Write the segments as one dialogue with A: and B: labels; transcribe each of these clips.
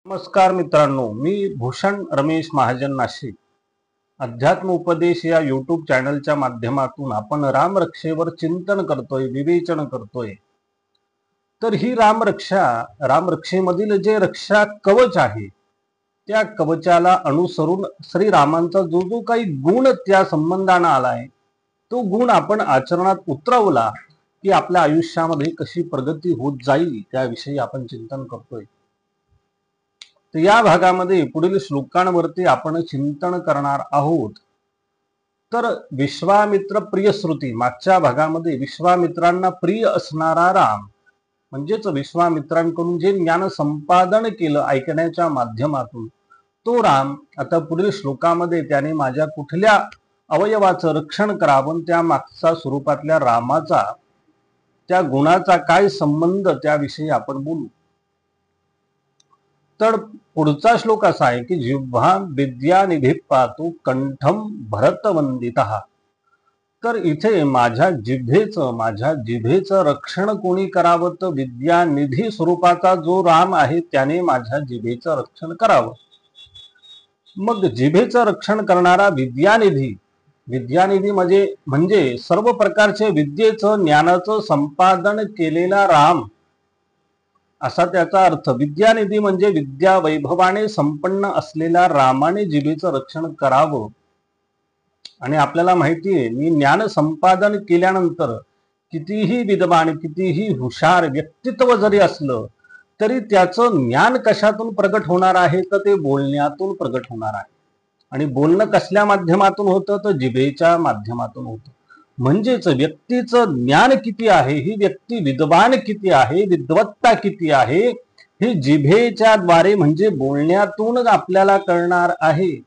A: नमस्कार मित्रांनो, मी भूषण रमेश महाजन नाशिक. अध्यात्म उपदेश या यूट्यूब चॅनलच्या माध्यमातून आपण रामरक्षेवर चिंतन करतोय, विवेचन करतोय. तर ही रामरक्षेमधील जे रक्षा कवच आहे, त्या कवचाला अनुसरून श्रीरामांचा जो जो काही गुण त्या संबंधानं आलाय, तो गुण आपण आचरणात उतरवला की आपल्या आयुष्यामध्ये कशी प्रगती होत जाईल त्याविषयी आपण चिंतन करतोय. तर या भागामध्ये पुढील श्लोकांवरती आपण चिंतन करणार आहोत. तर विश्वामित्र प्रिय श्रुती, मागच्या भागामध्ये विश्वामित्रांना प्रिय असणारा राम म्हणजेच विश्वामित्रांकडून जे ज्ञान संपादन केलं ऐकण्याच्या माध्यमातून, तो राम आता पुढील श्लोकामध्ये त्याने माझ्या कुठल्या अवयवाचं रक्षण करावं, त्या मागचा स्वरूपातल्या रामाचा, त्या गुणाचा काय संबंध त्याविषयी आपण बोलू. तर पुढचा श्लोक असा आहे की जिव्हा विद्यानिधी पातु कंठम भरतवंदितः. तर इथे माझ्या जिभेचं रक्षण कोणी करावं, तर विद्यानिधी स्वरूपाचा जो राम आहे त्याने माझ्या जिभेचं रक्षण करावं. मग जिभेचं रक्षण करणारा विद्यानिधी म्हणजे सर्व प्रकारचे विद्येचं ज्ञानाचं संपादन केलेला राम असा त्याचा अर्थ. विद्यानिधी म्हणजे विद्या वैभवाने संपन्न असलेल्या रामाने जिभेचं रक्षण करावं. आणि आपल्याला माहितीये, मी ज्ञान संपादन केल्यानंतर कितीही विद्वान, कितीही हुशार व्यक्तित्व जरी असलं तरी त्याचं ज्ञान कशातून प्रगट होणार आहे, तर ते बोलण्यातून प्रगट होणार आहे. आणि बोलणं कसल्या माध्यमातून होतं, तर जिभेच्या माध्यमातून होतं. म्हणजेच व्यक्तीचं ज्ञान किती आहे, ही व्यक्ती विद्वान किती आहे, विद्वत्ता किती आहे, हे जिभेच्या द्वारे म्हणजे बोलण्यातून आपल्याला कळणार आहे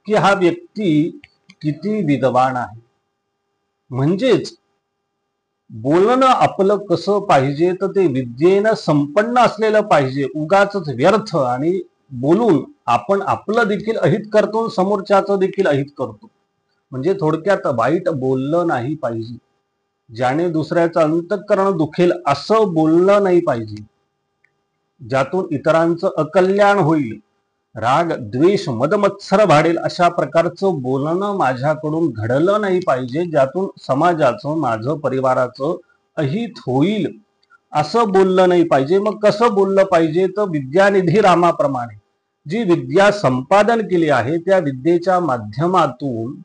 A: की हा व्यक्ती किती विद्वान आहे. म्हणजेच बोलणं आपलं कसं पाहिजे, तर ते विद्येनं संपन्न असलेलं पाहिजे. उगाच व्यर्थ आणि बोलून आपण आपलं देखील अहित करतो, समोरच्याचं देखील अहित करतो. म्हणजे थोडक्यात वाईट बोललं नाही पाहिजे, ज्याने दुसऱ्याचं अंतःकरण दुखेल असं बोललं नाही पाहिजे, ज्यातून इतरांचं अकल्याण होईल, राग द्वेष मदमत्सर वाढेल अशा प्रकारचं बोलणं माझ्याकडून घडलं नाही पाहिजे, ज्यातून समाजाचं, माझं परिवाराचं अहित होईल असं बोललं नाही पाहिजे. मग कसं बोललं पाहिजे, तर विद्यानिधी रामाप्रमाणे जी विद्या संपादन केली आहे त्या विद्येच्या माध्यमातून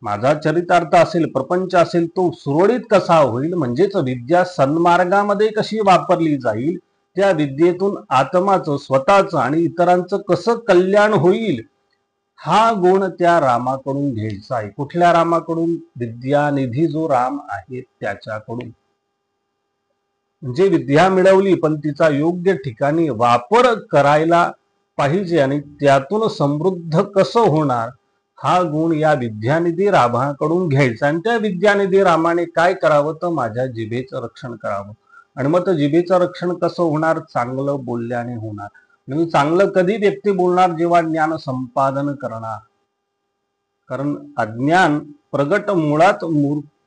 A: माझा चरितार्थ असेल, प्रपंच असेल, तो सुरळीत कसा होईल, म्हणजेच विद्या सन्मार्गामध्ये कशी वापरली जाईल, त्या विद्येतून आत्माचं, स्वतःचं आणि इतरांचं कसं कल्याण होईल, हा गुण त्या रामाकडून घ्यायचा आहे. कुठल्या रामाकडून? विद्यानिधी जो राम आहे त्याच्याकडून. म्हणजे विद्या मिळवली पण तिचा योग्य ठिकाणी वापर करायला पाहिजे आणि त्यातून समृद्ध कसं होणार, हा गुण या विद्यानिधी रामाकडून घ्यायचा. आणि त्या विद्यानिधी रामाने काय करावं, तर माझ्या जिभेचं रक्षण करावं. आणि मग जिभेचं रक्षण कसं होणार? चांगलं बोलल्याने होणार. म्हणजे चांगलं कधी व्यक्ती बोलणार? जेव्हा ज्ञान संपादन करणार. कारण अज्ञान प्रगट मुळात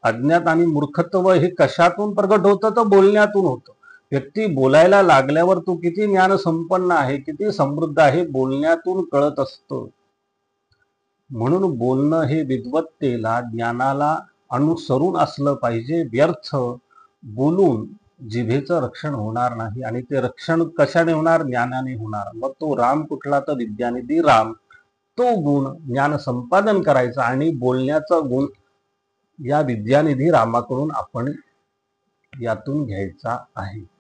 A: अज्ञात आणि मूर्खत्व हे कशातून प्रगट होतं, तर बोलण्यातून होतं. व्यक्ती बोलायला लागल्यावर तो किती ज्ञान संपन्न आहे, किती समृद्ध आहे, बोलण्यातून कळत असतं. म्हणून बोलणं हे विद्वत्तेला, ज्ञानाला अनुसरून असलं पाहिजे. व्यर्थ बोलून जिभेचं रक्षण होणार नाही. आणि ते रक्षण कशाने होणार? ज्ञानाने होणार. मग तो राम कुठला? तर विद्यानिधी राम. तो गुण ज्ञान संपादन करायचा आणि बोलण्याचा गुण या विद्यानिधी रामाकडून आपण यातून घ्यायचा आहे.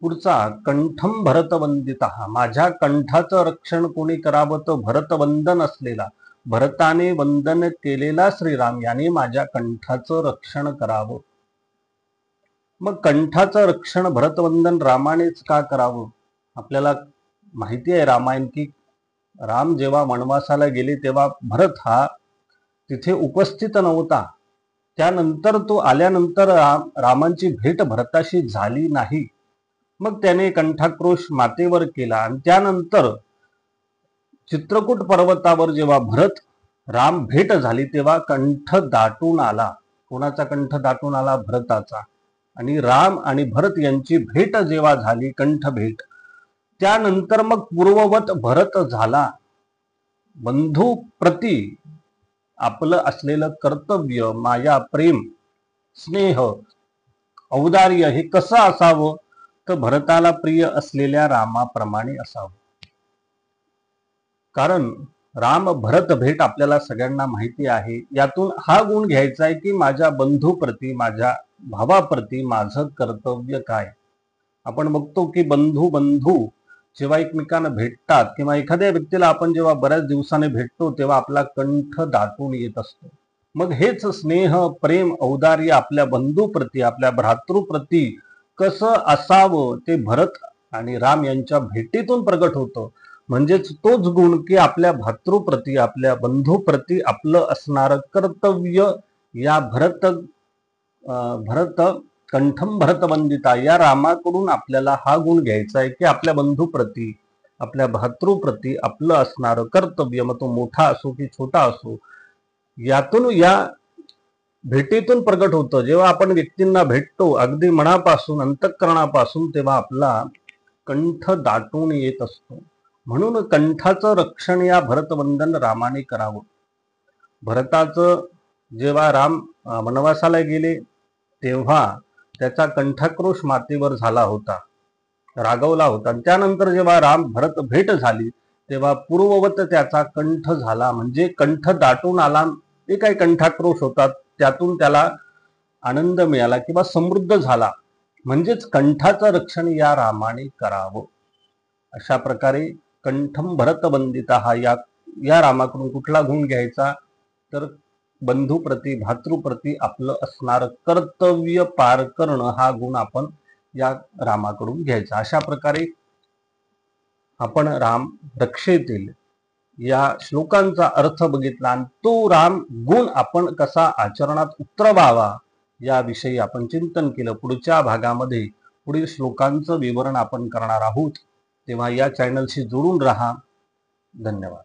A: पुढचा, कंठम भरतवंदितः. माझ्या कंठाचं रक्षण कोणी करावं, तर भरतवंदन असलेला, भरताने वंदन केलेला श्रीराम याने माझ्या कंठाचं रक्षण करावं. मग कंठाचं रक्षण भरतवंदन रामानेच का करावं? आपल्याला माहिती आहे रामायण की राम जेव्हा वनवासाला गेले तेव्हा भरत हा तिथे उपस्थित नव्हता. त्यानंतर तो आल्यानंतर रामांची भेट भरताशी झाली नाही. मग त्याने कंठाक्रोश मातेवर केला आणि त्यानंतर चित्रकूट पर्वतावर जेव्हा भरत राम भेट झाली तेव्हा कंठ दाटून आला. कोणाचा कंठ दाटून आला? भरताचा. आणि राम आणि भरत यांची भेट जेव्हा झाली, कंठ भेट, त्यानंतर मग पूर्ववत भरत झाला. बंधू प्रती आपलं असलेलं कर्तव्य, माया, प्रेम, स्नेह, औदार्य हे कसं असावं, तर भरताला प्रिय असलेल्या रामाप्रमाणे असावं. कारण राम भरत भेट आपल्याला सगळ्यांना माहिती आहे. यातून हा गुण घ्यायचा आहे की माझ्या बंधूप्रती, माझ्या भावाप्रती माझं कर्तव्य काय. आपण बघतो की बंधू बंधू जेव्हा एकमेकांना भेटतात किंवा एखाद्या व्यक्तीला आपण जेव्हा बऱ्याच दिवसाने भेटतो तेव्हा आपला कंठ दाटून येत असतो. मग हेच स्नेह, प्रेम, औदार्य आपल्या बंधूप्रती, आपल्या भ्रातृप्रती कसं असावं ते भरत आणि राम यांच्या भेटीतून प्रगट होतं. म्हणजेच तोच गुण की आपल्या भातृप्रती, आपल्या बंधूप्रती आपलं असणारं कर्तव्य. या भरत कंठम भरतवंदिता या रामाकडून आपल्याला हा गुण घ्यायचा आहे की आपल्या बंधूप्रती, आपल्या भातृप्रती आपलं असणारं कर्तव्य, मग तो मोठा असो की छोटा असो, यातून या भेटीतून प्रगट होतं. जेव्हा आपण व्यक्तींना भेटतो अगदी मनापासून, अंतःकरणापासून, तेव्हा आपला कंठ दाटून येत असतो. म्हणून कंठाचं रक्षण या भरतवंदन रामाने करावं. भरताचं जेव्हा राम वनवासाला गेले तेव्हा त्याचा कंठाक्रोश मातेवर झाला होता, रागवला होता. त्यानंतर जेव्हा राम भरत भेट झाली तेव्हा पूर्ववत त्याचा कंठ झाला, म्हणजे कंठ दाटून आला. ते काही कंठाक्रोश होतात त्यातून त्याला आनंद मिळाला किंवा समृद्ध झाला. म्हणजेच कंठाचं रक्षण या रामाने करावं. अशा प्रकारे कंठम भरतवंदिता हा या रामाकडून कुठला गुण घ्यायचा, तर बंधूप्रती, भातृप्रती आपलं असणारं कर्तव्य पार करणं हा गुण आपण या रामाकडून घ्यायचा. अशा प्रकारे आपण राम रक्षेतील या श्लोकांचा अर्थ बघितला आणि तो राम गुण आपण कसा आचरणात उतरवावा याविषयी आपण चिंतन केलं. पुढच्या भागामध्ये पुढील श्लोकांचं विवरण आपण करणार आहोत. तेव्हा या चॅनलशी जोडून राहा. धन्यवाद.